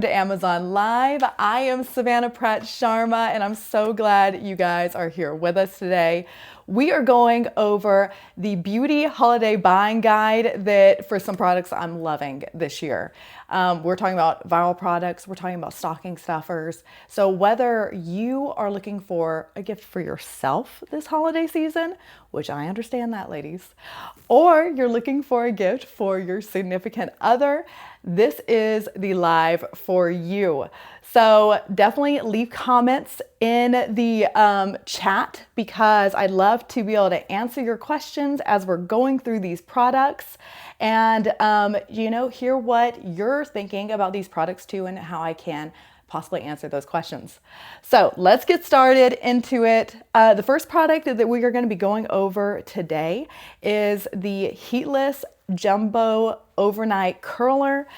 To Amazon Live. I am Savannah Pratt Sharma, and I'm so glad you guys are here with us today. We are going over the beauty holiday buying guide that for some products I'm loving this year. We're talking about viral products, we're talking about stocking stuffers. So whether you are looking for a gift for yourself this holiday season, which I understand that, ladies, or you're looking for a gift for your significant other, this is the live for you. So definitely leave comments in the chat because I'd love to be able to answer your questions as we're going through these products and, hear what you're thinking about these products too and how I can possibly answer those questions. So let's get started into it. The first product that we are going to be going over today is the Heatless Jumbo Overnight Curler.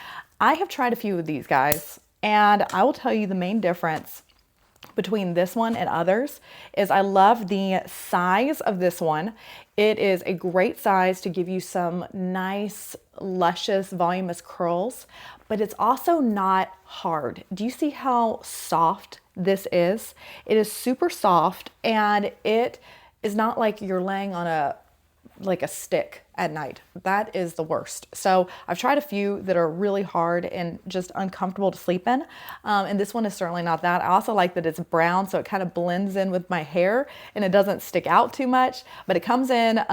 I have tried a few of these guys, and I will tell you the main difference between this one and others is I love the size of this one. It is a great size to give you some nice, luscious, voluminous curls, but it's also not hard. Do you see how soft this is? It is super soft, and it is not like you're laying on a stick at night. That is the worst. So I've tried a few that are really hard and just uncomfortable to sleep in. And this one is certainly not that. I also like that it's brown, so it kind of blends in with my hair and it doesn't stick out too much, but it comes in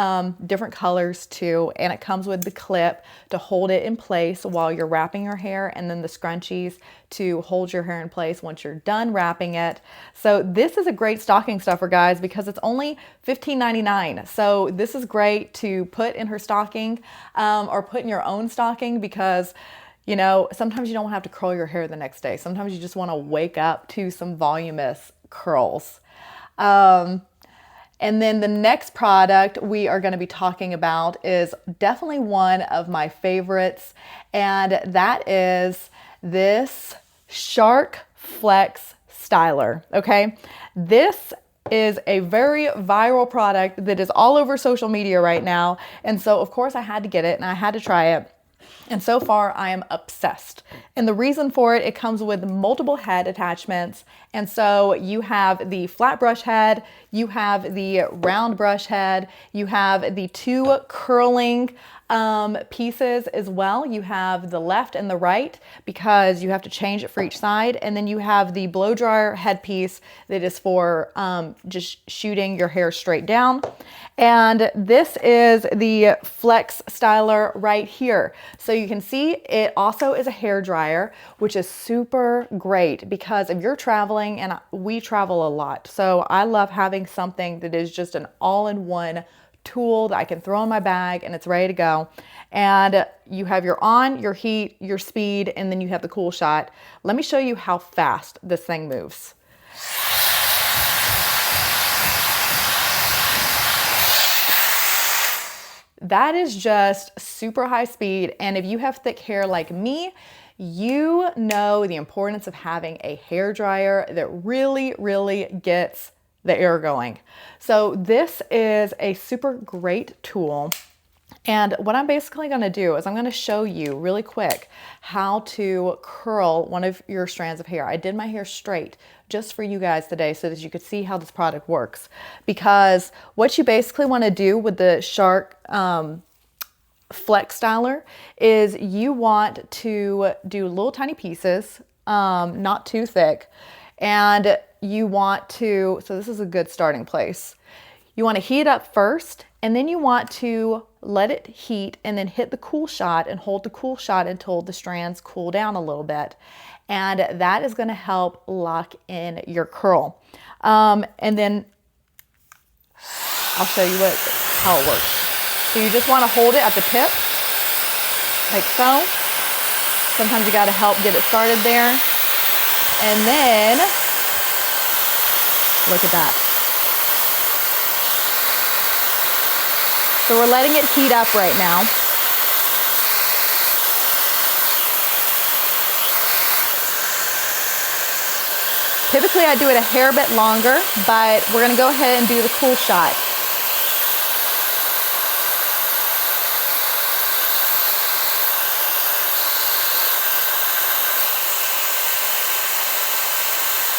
different colors too. And it comes with the clip to hold it in place while you're wrapping your hair, and then the scrunchies to hold your hair in place once you're done wrapping it. So this is a great stocking stuffer, guys, because it's only $15.99. So this is great to put in her stocking or put in your own stocking because, sometimes you don't have to curl your hair the next day. Sometimes you just want to wake up to some voluminous curls. And then the next product we are going to be talking about is definitely one of my favorites, and that is this Shark Flex Styler. Okay, this is a very viral product that is all over social media right now, and so of course I had to get it and I had to try it. And so far, I am obsessed. And the reason for it, it comes with multiple head attachments. And so you have the flat brush head, you have the round brush head, you have the two curling pieces as well. You have the left and the right because you have to change it for each side. And then you have the blow dryer headpiece that is for just shooting your hair straight down. And this is the Flex Styler right here. So you can see it also is a hair dryer, which is super great because if you're traveling, and we travel a lot, so I love having something that is just an all-in-one tool that I can throw in my bag and it's ready to go. And you have your on, your heat, your speed, and then you have the cool shot. Let me show you how fast this thing moves. That is just super high speed. And if you have thick hair like me, you know the importance of having a hair dryer that really, really gets the air going. So this is a super great tool. And what I'm basically going to do is I'm going to show you really quick how to curl one of your strands of hair. I did my hair straight just for you guys today so that you could see how this product works. Because what you basically want to do with the Shark Flex Styler is you want to do little tiny pieces, not too thick. And you want to, so this is a good starting place. You want to heat it up first, and then you want to let it heat and then hit the cool shot and hold the cool shot until the strands cool down a little bit. And that is going to help lock in your curl. And then I'll show you how it works. So you just want to hold it at the tip, like so. Sometimes you got to help get it started there. And then, look at that. So we're letting it heat up right now. Typically I do it a hair bit longer, but we're gonna go ahead and do the cool shot.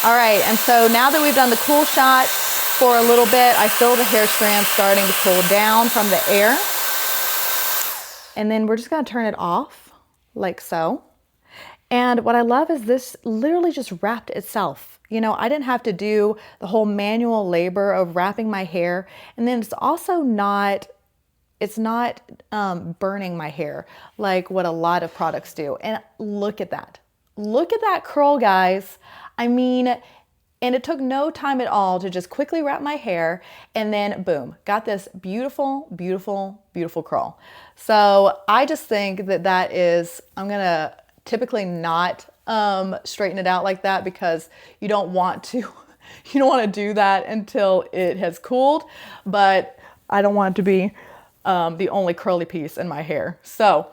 All right, and so now that we've done the cool shot for a little bit, I feel the hair strand starting to cool down from the air. And then we're just gonna turn it off like so. And what I love is this literally just wrapped itself. You know, I didn't have to do the whole manual labor of wrapping my hair. And then it's also not, burning my hair like what a lot of products do. And look at that. Look at that curl, guys. I mean, and it took no time at all to just quickly wrap my hair, and then boom, got this beautiful, beautiful, beautiful curl. So I just think that that is, I'm gonna typically not straighten it out like that because you don't want to, you don't want to do that until it has cooled, but I don't want it to be the only curly piece in my hair. So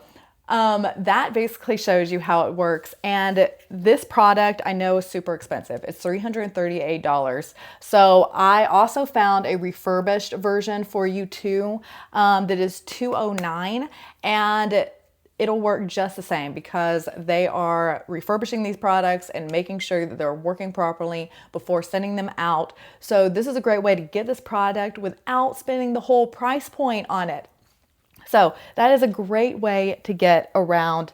that basically shows you how it works. And this product I know is super expensive. It's $338. So I also found a refurbished version for you too, that is $209, and it'll work just the same because they are refurbishing these products and making sure that they're working properly before sending them out. So this is a great way to get this product without spending the whole price point on it. So that is a great way to get around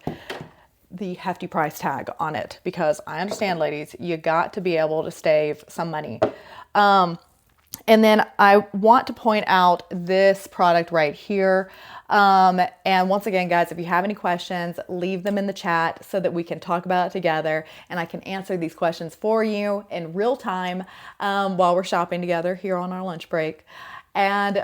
the hefty price tag on it, because I understand, ladies, you got to be able to save some money. And then I want to point out this product right here. And once again, guys, if you have any questions, leave them in the chat so that we can talk about it together and I can answer these questions for you in real time while we're shopping together here on our lunch break. And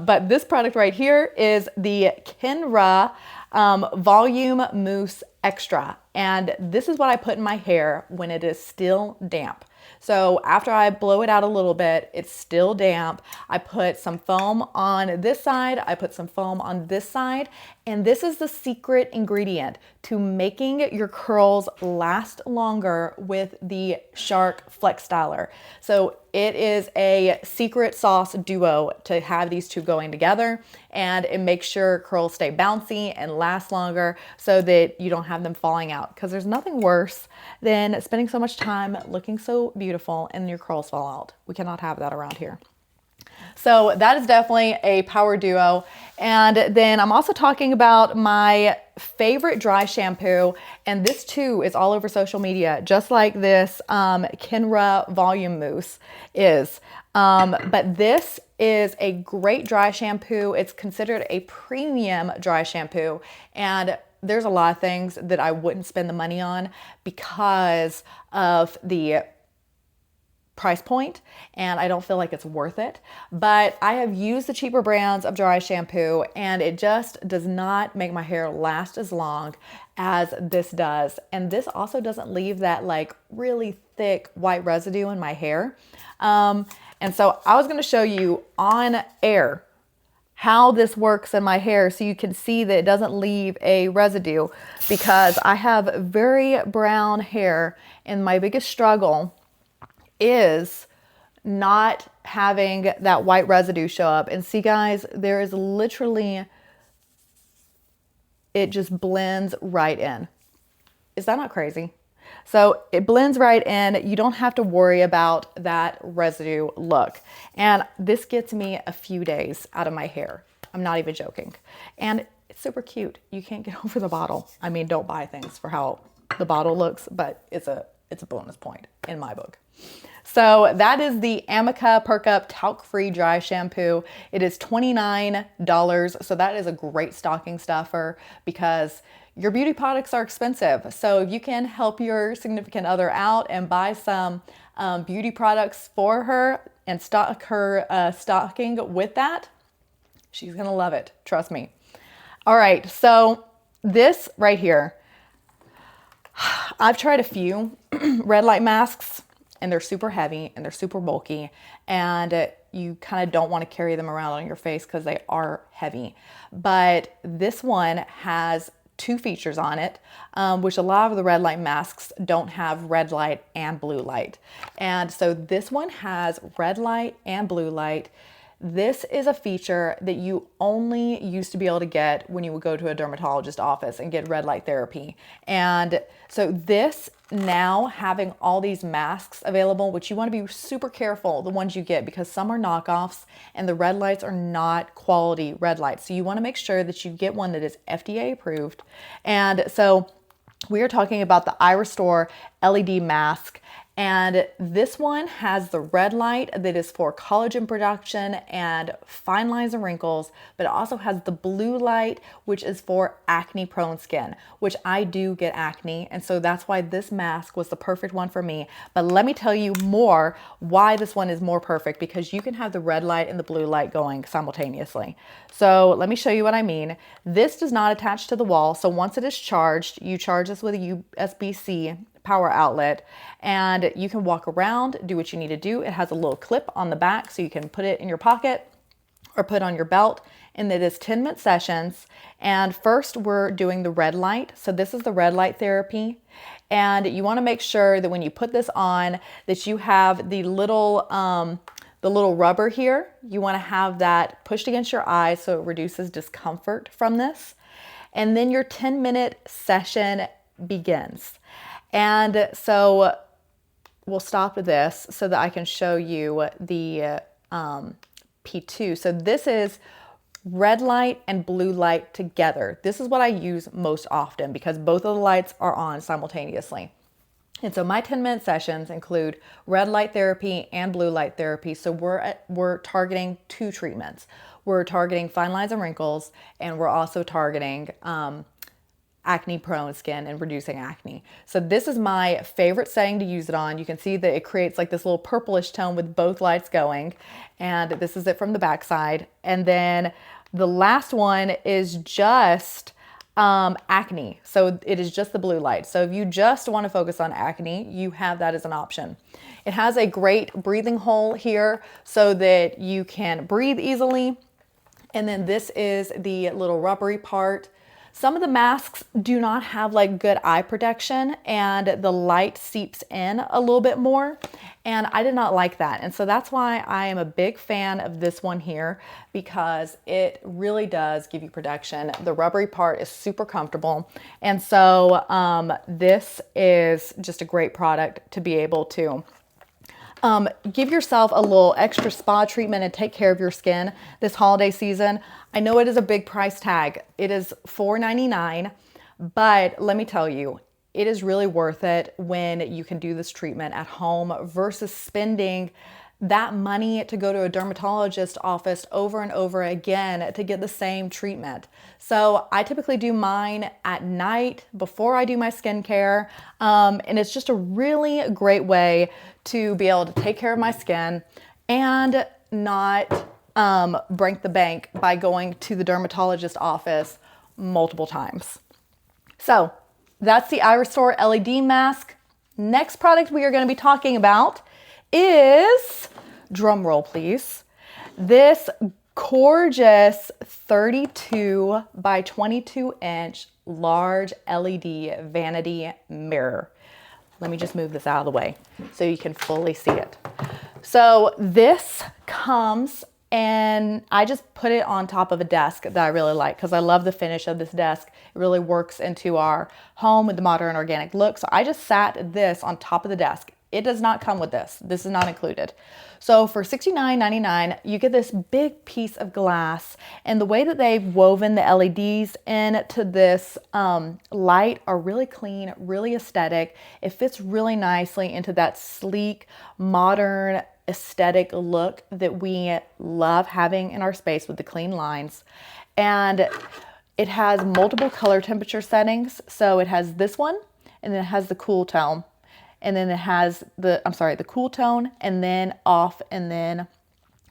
but this product right here is the Kenra Volume Mousse Extra. And this is what I put in my hair when it is still damp. So after I blow it out a little bit, it's still damp. I put some foam on this side, I put some foam on this side, and this is the secret ingredient to making your curls last longer with the Shark Flex Styler. So it is a secret sauce duo to have these two going together, and it makes sure curls stay bouncy and last longer so that you don't have them falling out, because there's nothing worse than spending so much time looking so beautiful and your curls fall out. We cannot have that around here. So that is definitely a power duo. And then I'm also talking about my favorite dry shampoo. And this too is all over social media, just like this Kenra Volume Mousse is. But this is a great dry shampoo. It's considered a premium dry shampoo. And there's a lot of things that I wouldn't spend the money on because of the price point, and I don't feel like it's worth it. But I have used the cheaper brands of dry shampoo, and it just does not make my hair last as long as this does. And this also doesn't leave that like really thick white residue in my hair. And so I was going to show you on air how this works in my hair so you can see that it doesn't leave a residue, because I have very brown hair, and my biggest struggle is not having that white residue show up. And see, guys, there is literally, it just blends right in. Is that not crazy? So it blends right in. You don't have to worry about that residue look. And this gets me a few days out of my hair. I'm not even joking. And it's super cute. You can't get over the bottle. I mean, don't buy things for how the bottle looks, but it's a bonus point in my book. So that is the Amica Perk Up Talc-Free Dry Shampoo. It is $29. So that is a great stocking stuffer, because your beauty products are expensive. So if you can help your significant other out and buy some beauty products for her and stock her stocking with that, she's gonna love it, trust me. All right, so this right here, I've tried a few red light masks, and they're super heavy and they're super bulky, and you kind of don't want to carry them around on your face because they are heavy. But this one has two features on it, which a lot of the red light masks don't have red light and blue light. And so this one has red light and blue light. This is a feature that you only used to be able to get when you would go to a dermatologist office and get red light therapy. And so this now having all these masks available, which you want to be super careful the ones you get because some are knockoffs and the red lights are not quality red lights. So you want to make sure that you get one that is FDA approved. And so we are talking about the iRestore LED mask. And this one has the red light that is for collagen production and fine lines and wrinkles, but it also has the blue light, which is for acne prone skin, which I do get acne. And so that's why this mask was the perfect one for me. But let me tell you more why this one is more perfect, because you can have the red light and the blue light going simultaneously. So let me show you what I mean. This does not attach to the wall. So once it is charged, you charge this with a USB-C power outlet, and you can walk around, do what you need to do. It has a little clip on the back so you can put it in your pocket or put on your belt, and it is 10-minute sessions. And first we're doing the red light. So this is the red light therapy. And you want to make sure that when you put this on that you have the little rubber here. You want to have that pushed against your eyes so it reduces discomfort from this. And then your 10-minute session begins. And so we'll stop with this so that I can show you the P2. So this is red light and blue light together. This is what I use most often because both of the lights are on simultaneously. And so my 10-minute sessions include red light therapy and blue light therapy. So we're targeting two treatments. We're targeting fine lines and wrinkles, and we're also targeting acne prone skin and reducing acne. So this is my favorite setting to use it on. You can see that it creates like this little purplish tone with both lights going. And this is it from the back side. And then the last one is just acne. So it is just the blue light. So if you just want to focus on acne, you have that as an option. It has a great breathing hole here so that you can breathe easily. And then this is the little rubbery part. Some of the masks do not have like good eye protection and the light seeps in a little bit more. And I did not like that. And so that's why I am a big fan of this one here, because it really does give you protection. The rubbery part is super comfortable. And so this is just a great product to be able to give yourself a little extra spa treatment and take care of your skin this holiday season. I know it is a big price tag. It is $4.99, but let me tell you, it is really worth it when you can do this treatment at home versus spending that money to go to a dermatologist office over and over again to get the same treatment. So I typically do mine at night before I do my skincare. And it's just a really great way to be able to take care of my skin and not break the bank by going to the dermatologist office multiple times. So that's the iRestore LED mask. Next product we are going to be talking about is, drum roll please, this gorgeous 32 by 22 inch large LED vanity mirror. Let me just move this out of the way so you can fully see it. So this comes, and I just put it on top of a desk that I really like because I love the finish of this desk. It really works into our home with the modern organic look. So I just sat this on top of the desk. It does not come with this. This is not included. So for $69.99, you get this big piece of glass, and the way that they've woven the LEDs into this light are really clean, really aesthetic. It fits really nicely into that sleek, modern, aesthetic look that we love having in our space with the clean lines. And it has multiple color temperature settings. So it has this one, and then it has the cool tone. And then it has the cool tone, and then off, and then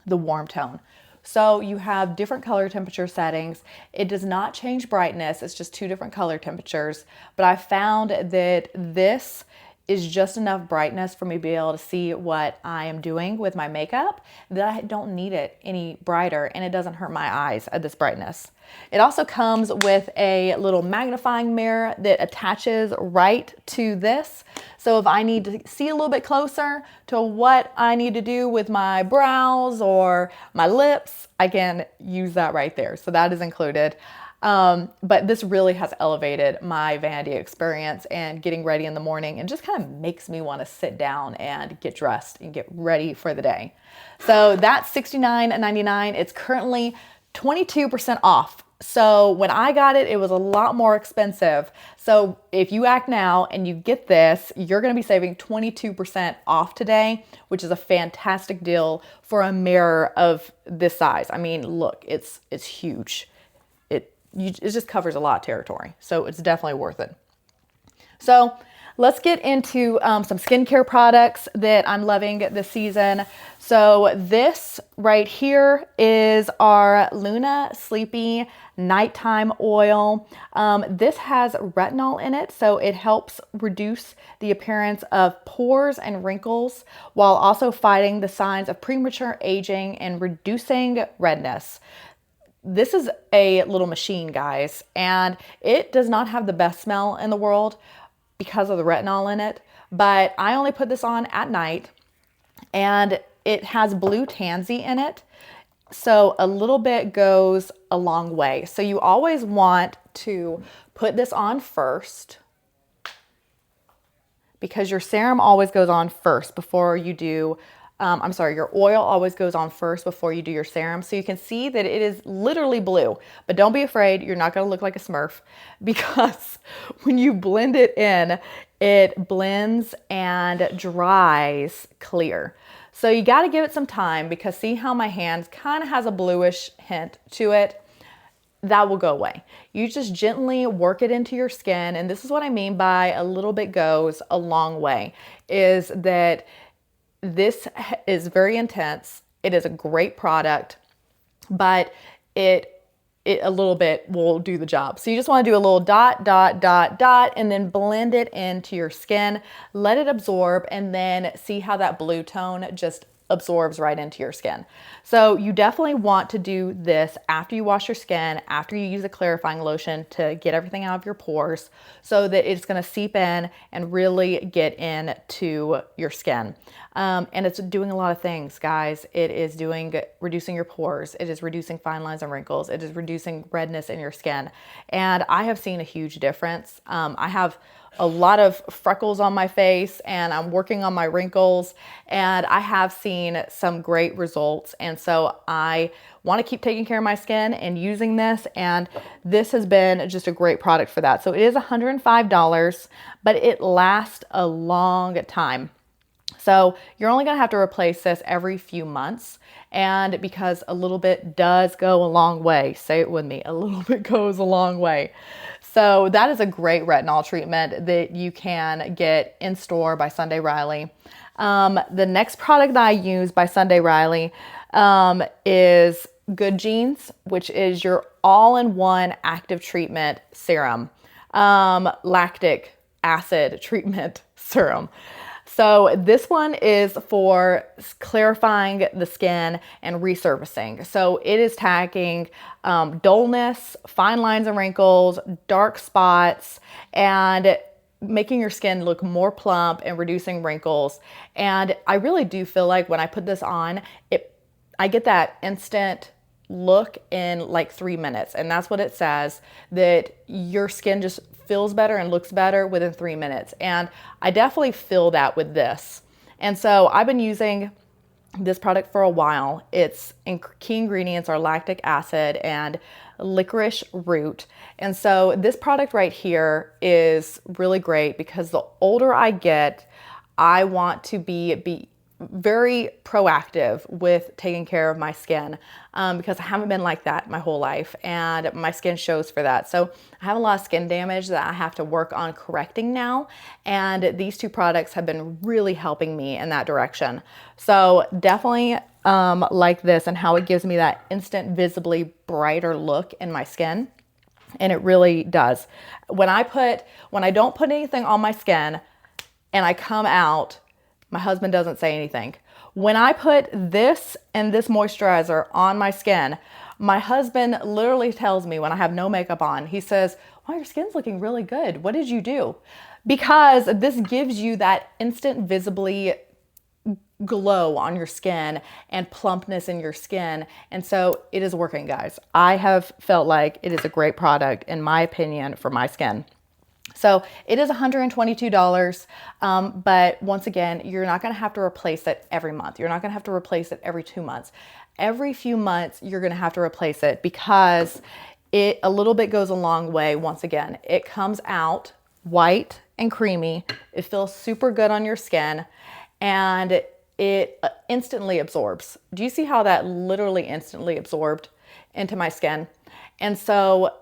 the warm tone. So you have different color temperature settings. It does not change brightness. It's just two different color temperatures. But I found that this is just enough brightness for me to be able to see what I am doing with my makeup, that I don't need it any brighter, and it doesn't hurt my eyes at this brightness. It also comes with a little magnifying mirror that attaches right to this. So if I need to see a little bit closer to what I need to do with my brows or my lips, I can use that right there. So that is included. But this really has elevated my vanity experience and getting ready in the morning, and just kind of makes me want to sit down and get dressed and get ready for the day. So that's $69.99. It's currently 22% off. So when I got it, it was a lot more expensive. So if you act now and you get this, you're going to be saving 22% off today, which is a fantastic deal for a mirror of this size. I mean, look, it's huge. It just covers a lot of territory. So it's definitely worth it. So let's get into some skincare products that I'm loving this season. So this right here is our Luna Sleepy Nighttime Oil. This has retinol in it, so it helps reduce the appearance of pores and wrinkles while also fighting the signs of premature aging and reducing redness. This is a little machine, guys, and it does not have the best smell in the world because of the retinol in it, but I only put this on at night, and it has blue tansy in it, so a little bit goes a long way. So you always want to put this on first, because your serum always goes on first before you do your oil always goes on first before you do your serum. So you can see that it is literally blue, but don't be afraid. You're not going to look like a Smurf, because when you blend it in, it blends and dries clear. So you got to give it some time, because see how my hands kind of has a bluish hint to it? That will go away. You just gently work it into your skin. And this is what I mean by a little bit goes a long way, is that this is very intense. It is a great product, but it a little bit will do the job. So you just want to do a little dot, dot, dot, dot, and then blend it into your skin. Let it absorb, and then see how that blue tone just absorbs right into your skin. So you definitely want to do this after you wash your skin, after you use a clarifying lotion to get everything out of your pores, so that it's going to seep in and really get into your skin. And it's doing a lot of things, guys. It is reducing your pores. It is reducing fine lines and wrinkles. It is reducing redness in your skin. And I have seen a huge difference. I have a lot of freckles on my face, and I'm working on my wrinkles, and I have seen some great results. And so I want to keep taking care of my skin and using this, and this has been just a great product for that. So it is $105, but it lasts a long time. So you're only going to have to replace this every few months, and because a little bit does go a long way. Say it with me, a little bit goes a long way. So that is a great retinol treatment that you can get in store by Sunday Riley. The next product that I use by Sunday Riley is Good Genes, which is your all-in-one active treatment serum, lactic acid treatment serum. So this one is for clarifying the skin and resurfacing. So it is tackling dullness, fine lines and wrinkles, dark spots, and making your skin look more plump and reducing wrinkles. And I really do feel like when I put this on, I get that instant look in like 3 minutes. And that's what it says, that your skin just feels better and looks better within 3 minutes. And I definitely feel that with this. And so I've been using this product for a while. Its key ingredients are lactic acid and licorice root. And so this product right here is really great, because the older I get, I want to be very proactive with taking care of my skin, because I haven't been like that my whole life, and my skin shows for that. So I have a lot of skin damage that I have to work on correcting now, and these two products have been really helping me in that direction. So definitely like this, and how it gives me that instant visibly brighter look in my skin. And it really does. When I don't put anything on my skin, and I come out, my husband doesn't say anything. When I put this and this moisturizer on my skin, my husband literally tells me when I have no makeup on, he says, wow, your skin's looking really good. What did you do? Because this gives you that instant visibly glow on your skin and plumpness in your skin. And so it is working, guys. I have felt like it is a great product, in my opinion, for my skin. So it is $122, but once again, you're not going to have to replace it every month. You're not going to have to replace it every 2 months. Every few months, you're going to have to replace it because it a little bit goes a long way. Once again, it comes out white and creamy. It feels super good on your skin, and it instantly absorbs. Do you see how that literally instantly absorbed into my skin? And so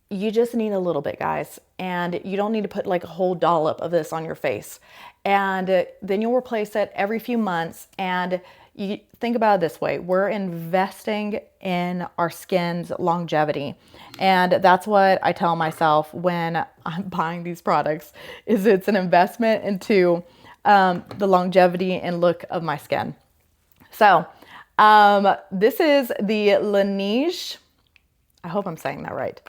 you just need a little bit, guys, and you don't need to put like a whole dollop of this on your face. And then you'll replace it every few months. And you think about it this way, we're investing in our skin's longevity. And that's what I tell myself when I'm buying these products, is it's an investment into the longevity and look of my skin. So this is the Laneige, I hope I'm saying that right,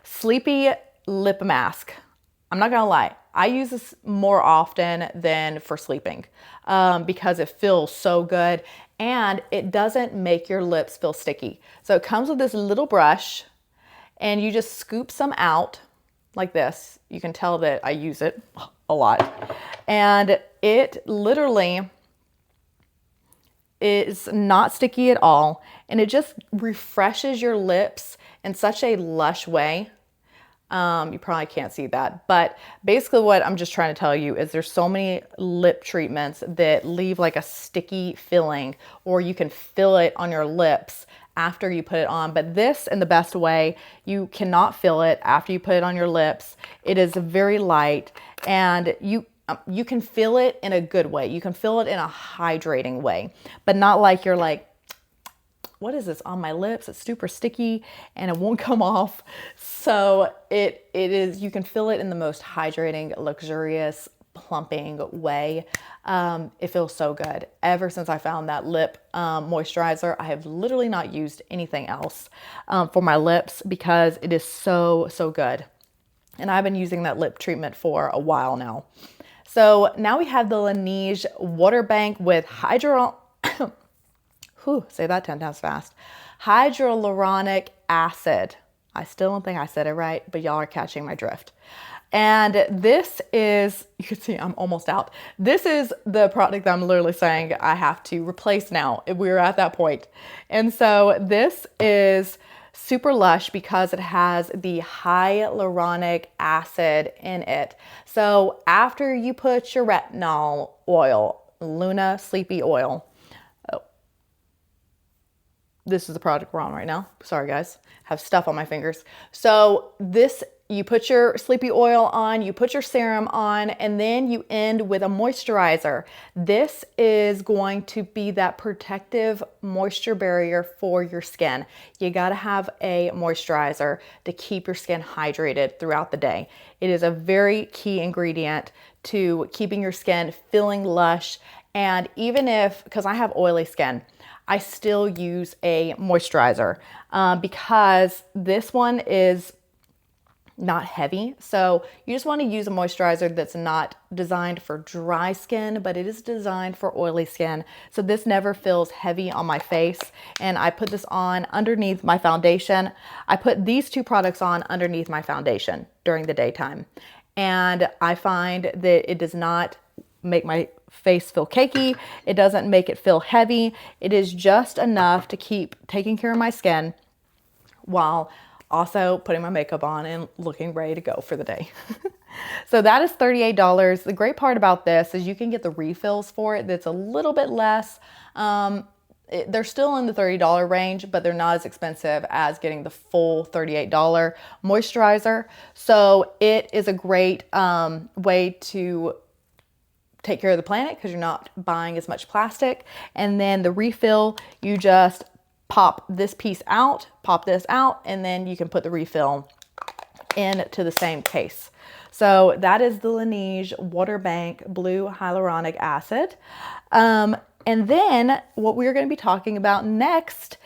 Sleepy Lip Mask. I'm not gonna lie, I use this more often than for sleeping because it feels so good and it doesn't make your lips feel sticky. So it comes with this little brush and you just scoop some out like this. You can tell that I use it a lot. And it literally is not sticky at all. And it just refreshes your lips in such a lush way. You probably can't see that, but basically what I'm just trying to tell you is there's so many lip treatments that leave like a sticky feeling, or you can feel it on your lips after you put it on. But this, in the best way, you cannot feel it after you put it on your lips. It is very light, and you can feel it in a good way. You can feel it in a hydrating way, but not like you're like, what is this on my lips? It's super sticky and it won't come off. So it is, you can feel it in the most hydrating, luxurious, plumping way. It feels so good. Ever since I found that lip moisturizer, I have literally not used anything else for my lips because it is so, so good. And I've been using that lip treatment for a while now. So now we have the Laneige Water Bank with say that 10 times fast. Hyaluronic acid. I still don't think I said it right, but y'all are catching my drift. And this is, you can see I'm almost out. This is the product that I'm literally saying I have to replace now. We're at that point. And so this is super lush because it has the hyaluronic acid in it. So after you put your retinol oil, Luna Sleepy Oil, this is the product we're on right now. Sorry guys, have stuff on my fingers. So this, you put your sleepy oil on, you put your serum on, and then you end with a moisturizer. This is going to be that protective moisture barrier for your skin. You gotta have a moisturizer to keep your skin hydrated throughout the day. It is a very key ingredient to keeping your skin feeling lush. And even if, because I have oily skin, I still use a moisturizer because this one is not heavy. So you just want to use a moisturizer that's not designed for dry skin, but it is designed for oily skin. So this never feels heavy on my face. And I put this on underneath my foundation. I put these two products on underneath my foundation during the daytime. And I find that it does not make my face feel cakey. It doesn't make it feel heavy. It is just enough to keep taking care of my skin while also putting my makeup on and looking ready to go for the day. So that is $38. The great part about this is you can get the refills for it that's a little bit less. They're still in the $30 range, but they're not as expensive as getting the full $38 moisturizer. So it is a great way to take care of the planet because you're not buying as much plastic. And then the refill, you just pop this piece out, pop this out, and then you can put the refill into the same case. So that is the Laneige Waterbank Blue Hyaluronic Acid. And then what we're going to be talking about next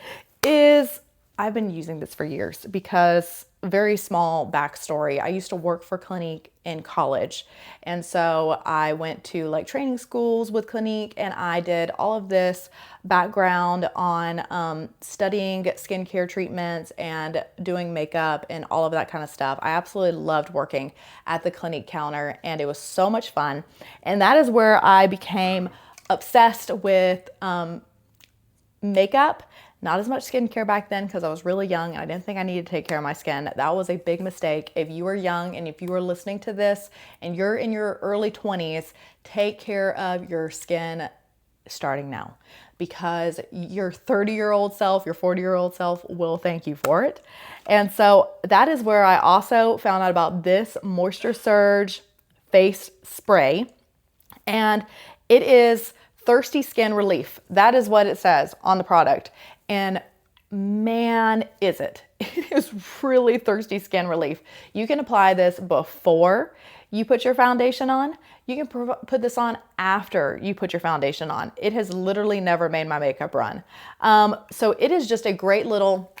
is, I've been using this for years because, very small backstory, I used to work for Clinique in college. And so I went to like training schools with Clinique, and I did all of this background on studying skincare treatments and doing makeup and all of that kind of stuff. I absolutely loved working at the Clinique counter, and it was so much fun. And that is where I became obsessed with makeup. Not as much skincare back then because I was really young and I didn't think I needed to take care of my skin. That was a big mistake. If you are young and if you are listening to this and you're in your early 20s, take care of your skin starting now, because your 30-year-old self, your 40-year-old self will thank you for it. And so that is where I also found out about this Moisture Surge face spray. And it is thirsty skin relief. That is what it says on the product. And man, is it. It is really thirsty skin relief. You can apply this before you put your foundation on. You can put this on after you put your foundation on. It has literally never made my makeup run. So it is just a great little,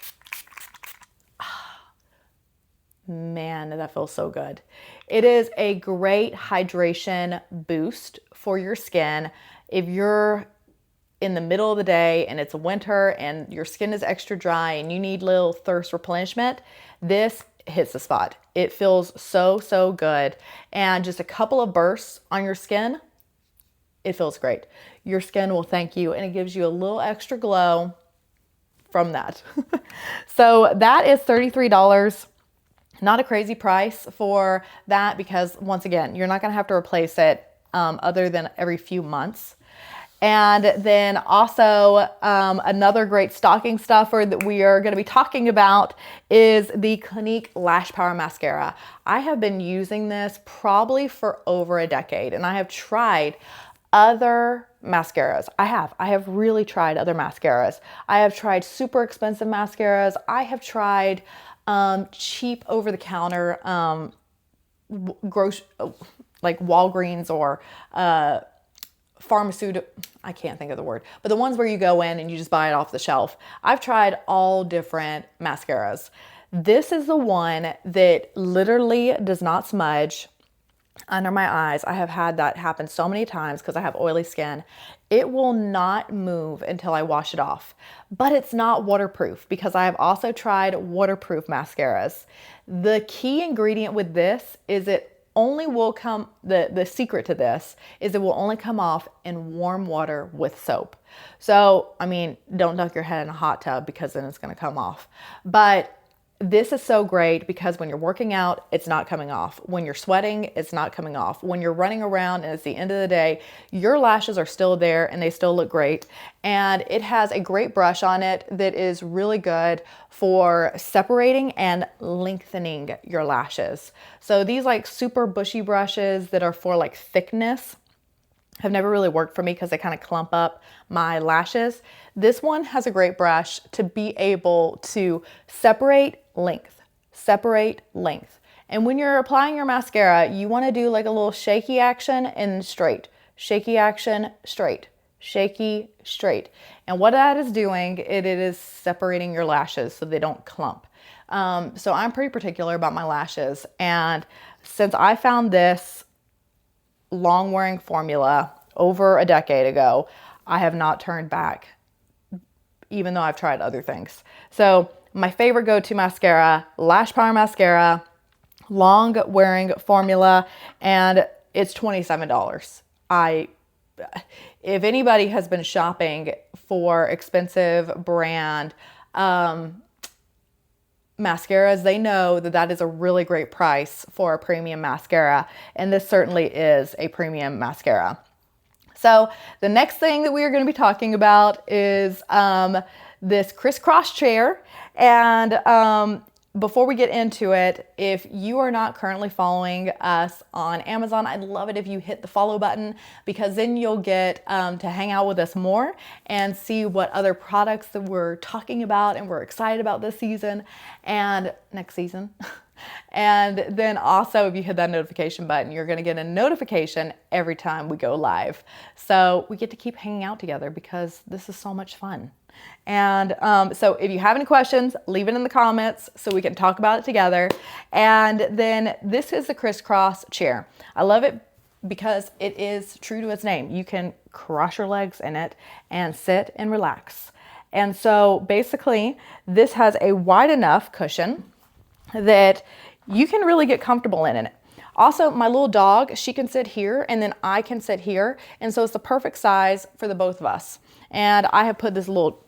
man, that feels so good. It is a great hydration boost for your skin. If you're in the middle of the day and it's winter and your skin is extra dry and you need little thirst replenishment, this hits the spot. It feels so, so good. And just a couple of bursts on your skin, it feels great. Your skin will thank you, and it gives you a little extra glow from that. So that is $33. Not a crazy price for that, because once again, you're not going to have to replace it other than every few months. And then also another great stocking stuffer that we are going to be talking about is the Clinique Lash Power Mascara. I have been using this probably for over a decade, and I have tried other mascaras. I have really tried other mascaras. I have tried super expensive mascaras. I have tried cheap over the counter like Walgreens or pharmaceutical, I can't think of the word, but the ones where you go in and you just buy it off the shelf. I've tried all different mascaras. This is the one that literally does not smudge under my eyes. I have had that happen so many times because I have oily skin. It will not move until I wash it off, but it's not waterproof, because I have also tried waterproof mascaras. The key ingredient with this is it only will come, the secret to this is it will only come off in warm water with soap. So, I mean, don't dunk your head in a hot tub, because then it's going to come off. But this is so great because when you're working out, it's not coming off. When you're sweating, it's not coming off. When you're running around and it's the end of the day, your lashes are still there and they still look great. And it has a great brush on it that is really good for separating and lengthening your lashes. So these like super bushy brushes that are for like thickness have never really worked for me because they kind of clump up my lashes. This one has a great brush to be able to separate length. And when you're applying your mascara, you want to do like a little shaky action and straight, shaky action, straight, shaky, straight. And what that is doing, it is separating your lashes so they don't clump. So I'm pretty particular about my lashes. And since I found this long wearing formula over a decade ago, I have not turned back, even though I've tried other things. So my favorite go-to mascara, Lash Power Mascara, long wearing formula, and it's $27. If anybody has been shopping for expensive brand mascaras, they know that that is a really great price for a premium mascara, and this certainly is a premium mascara. So the next thing that we are going to be talking about is this crisscross chair. And before we get into it, if you are not currently following us on Amazon, I'd love it if you hit the follow button, because then you'll get to hang out with us more and see what other products that we're talking about and we're excited about this season and next season. And then also, if you hit that notification button, you're going to get a notification every time we go live. So we get to keep hanging out together because this is so much fun. And so if you have any questions, leave it in the comments so we can talk about it together. And then this is the crisscross chair. I love it because it is true to its name. You can cross your legs in it and sit and relax. And so basically this has a wide enough cushion that you can really get comfortable in it. Also, my little dog, she can sit here and then I can sit here. And so it's the perfect size for the both of us. And I have put this little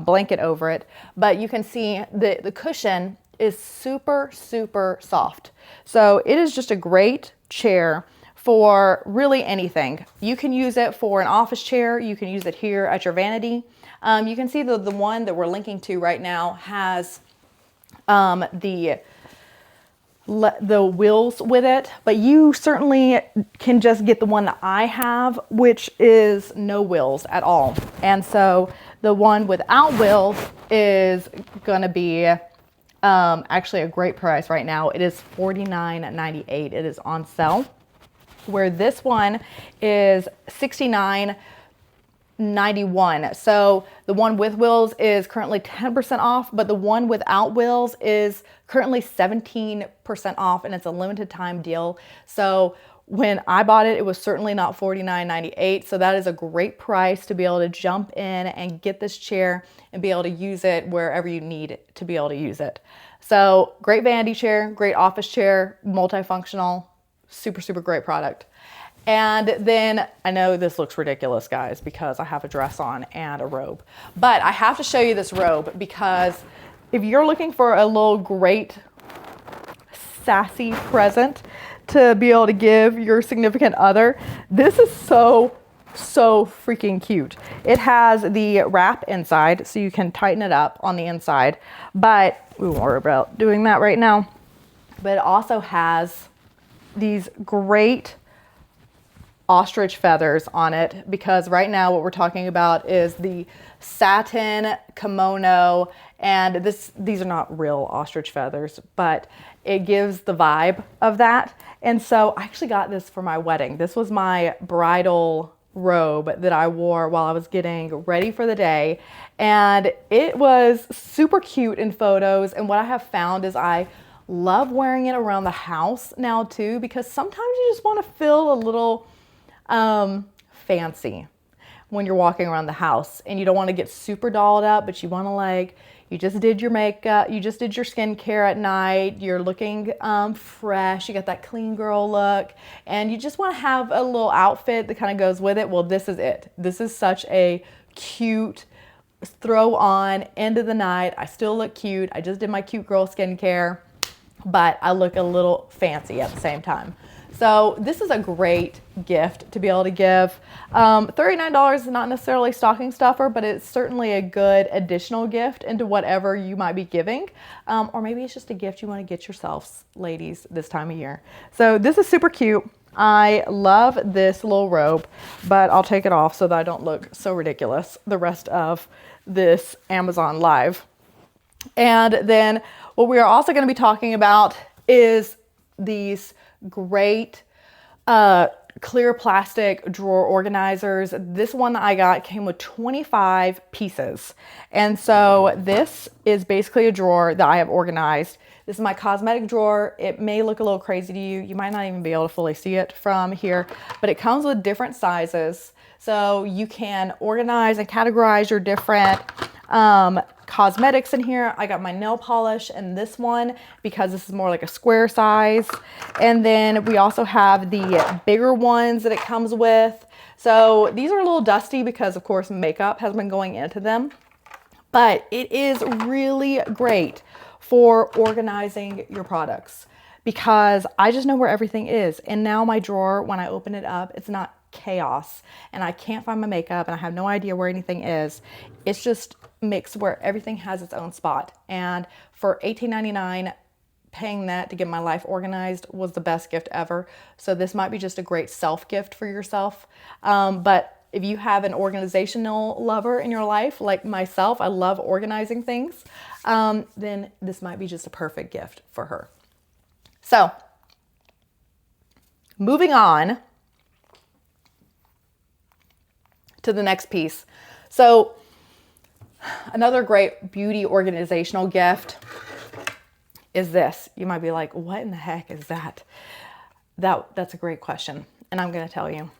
blanket over it, but you can see the cushion is super, super soft. So it is just a great chair for really anything. You can use it for an office chair. You can use it here at your vanity. You can see the one that we're linking to right now has the wheels with it, but you certainly can just get the one that I have, which is no wheels at all. And so the one without wheels is gonna be actually a great price right now. It is $49.98. It is on sale, where this one is $69.91. So the one with wheels is currently 10% off, but the one without wheels is currently 17% off, and it's a limited time deal. So when I bought it, it was certainly not $49.98. So that is a great price to be able to jump in and get this chair and be able to use it wherever you need it to be able to use it. So great vanity chair, great office chair, multifunctional, super, super great product. And then I know this looks ridiculous, guys, because I have a dress on and a robe, but I have to show you this robe because if you're looking for a little great sassy present to be able to give your significant other, this is so freaking cute. It has the wrap inside so you can tighten it up on the inside, but we won't worry about doing that right now. But it also has these great ostrich feathers on it, because right now what we're talking about is the satin kimono, and these are not real ostrich feathers, but it gives the vibe of that. And so I actually got this for my wedding. This was my bridal robe that I wore while I was getting ready for the day, and it was super cute in photos. And what I have found is I love wearing it around the house now too, because sometimes you just want to feel a little fancy when you're walking around the house, and you don't want to get super dolled up, but you want to, you just did your makeup, you just did your skincare at night, you're looking fresh, you got that clean girl look, and you just want to have a little outfit that kind of goes with it. Well, this is it. This is such a cute throw on end of the night. I still look cute. I just did my cute girl skincare, but I look a little fancy at the same time. So this is a great gift to be able to give. $39 is not necessarily stocking stuffer, but it's certainly a good additional gift into whatever you might be giving. Or maybe it's just a gift you want to get yourselves, ladies, this time of year. So this is super cute. I love this little robe, but I'll take it off so that I don't look so ridiculous the rest of this Amazon Live. And then what we are also going to be talking about is these great clear plastic drawer organizers. This one that I got came with 25 pieces. And so this is basically a drawer that I have organized. This is my cosmetic drawer. It may look a little crazy to you. You might not even be able to fully see it from here, but it comes with different sizes. So you can organize and categorize your different cosmetics in here. I got my nail polish in this one because this is more like a square size. And then we also have the bigger ones that it comes with. So these are a little dusty because of course makeup has been going into them, but it is really great for organizing your products because I just know where everything is. And now my drawer, when I open it up, it's not chaos and I can't find my makeup and I have no idea where anything is. It's just mixed where everything has its own spot. And for $18.99, paying that to get my life organized was the best gift ever. So this might be just a great self gift for yourself. But if you have an organizational lover in your life, like myself, I love organizing things, then this might be just a perfect gift for her. So, moving on to the next piece. So, another great beauty organizational gift is this. You might be like, what in the heck is that? That's a great question, and I'm going to tell you.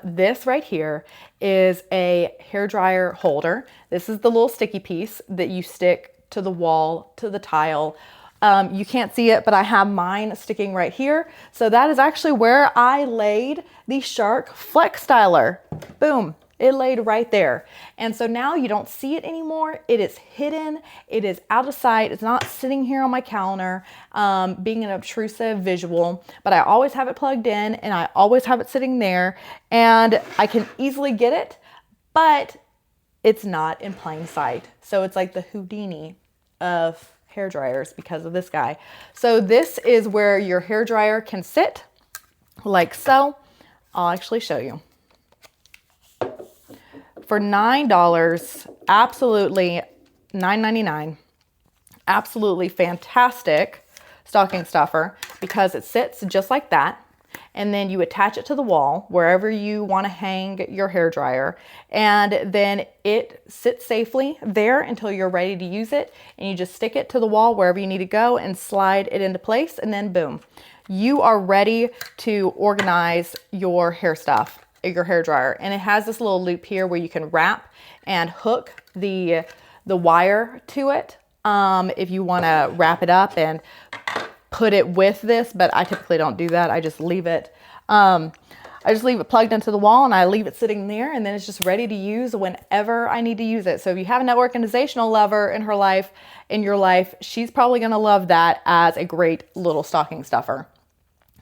This right here is a hairdryer holder. This is the little sticky piece that you stick to the wall, to the tile. You can't see it, but I have mine sticking right here. So that is actually where I laid the Shark Flex Styler. Boom. It laid right there. And so now you don't see it anymore. It is hidden. It is out of sight. It's not sitting here on my counter, being an obtrusive visual, but I always have it plugged in and I always have it sitting there, and I can easily get it, but it's not in plain sight. So it's like the Houdini of hair dryers because of this guy. So this is where your hair dryer can sit like so. I'll actually show you. For $9, absolutely $9.99, absolutely fantastic stocking stuffer because it sits just like that. And then you attach it to the wall wherever you want to hang your hair dryer. And then it sits safely there until you're ready to use it. And you just stick it to the wall wherever you need to go and slide it into place. And then boom, you are ready to organize your hair stuff, your hair dryer. And it has this little loop here where you can wrap and hook the wire to it if you want to wrap it up and put it with this, but I typically don't do that. I just leave it plugged into the wall and I leave it sitting there, and then it's just ready to use whenever I need to use it. So if you have an organizational lover in your life, she's probably going to love that as a great little stocking stuffer.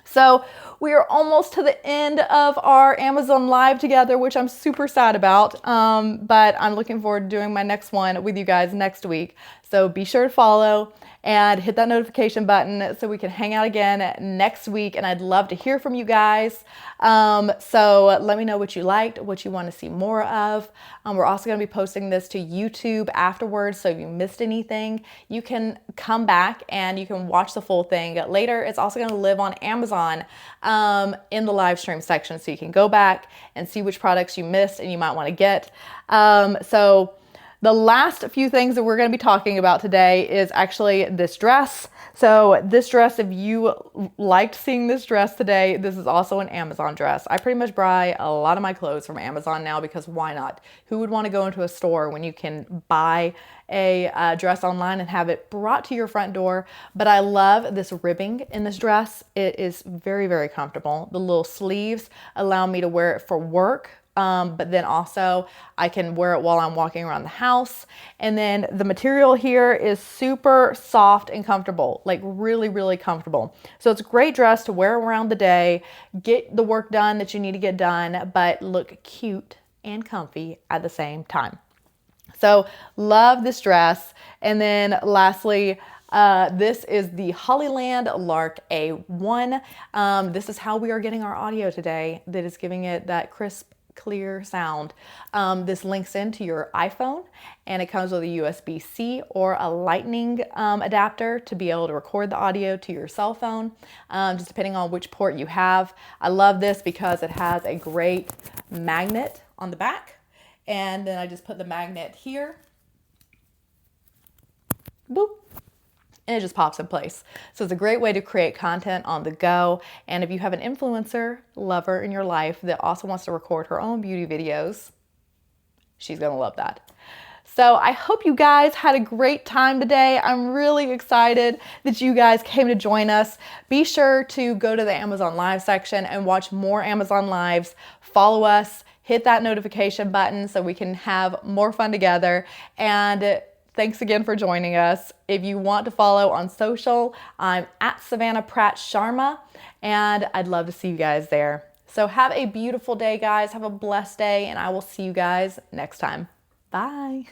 So we are almost to the end of our Amazon Live together, which I'm super sad about, but I'm looking forward to doing my next one with you guys next week. So be sure to follow and hit that notification button so we can hang out again next week. And I'd love to hear from you guys. So let me know what you liked, what you want to see more of. We're also going to be posting this to YouTube afterwards. So if you missed anything, you can come back and you can watch the full thing later. It's also going to live on Amazon in the live stream section. So you can go back and see which products you missed and you might want to get. So the last few things that we're going to be talking about today is actually this dress. So this dress, if you liked seeing this dress today, this is also an Amazon dress. I pretty much buy a lot of my clothes from Amazon now because why not? Who would want to go into a store when you can buy a dress online and have it brought to your front door? But I love this ribbing in this dress. It is very, very comfortable. The little sleeves allow me to wear it for work. But then also I can wear it while I'm walking around the house. And then the material here is super soft and comfortable, like really, really comfortable. So it's a great dress to wear around the day, get the work done that you need to get done, but look cute and comfy at the same time. So love this dress. And then lastly, this is the Hollyland Lark A1. This is how we are getting our audio today that is giving it that crisp, clear sound. This links into your iPhone and it comes with a USB-C or a Lightning adapter to be able to record the audio to your cell phone, just depending on which port you have. I love this because it has a great magnet on the back, and then I just put the magnet here, boop, and it just pops in place. So it's a great way to create content on the go. And if you have an influencer lover in your life that also wants to record her own beauty videos, she's gonna love that. So I hope you guys had a great time today. I'm really excited that you guys came to join us. Be sure to go to the Amazon Live section and watch more Amazon Lives. Follow us, hit that notification button so we can have more fun together. And thanks again for joining us. If you want to follow on social, I'm at Savannah Pratt Sharma, and I'd love to see you guys there. So have a beautiful day, guys. Have a blessed day, and I will see you guys next time. Bye.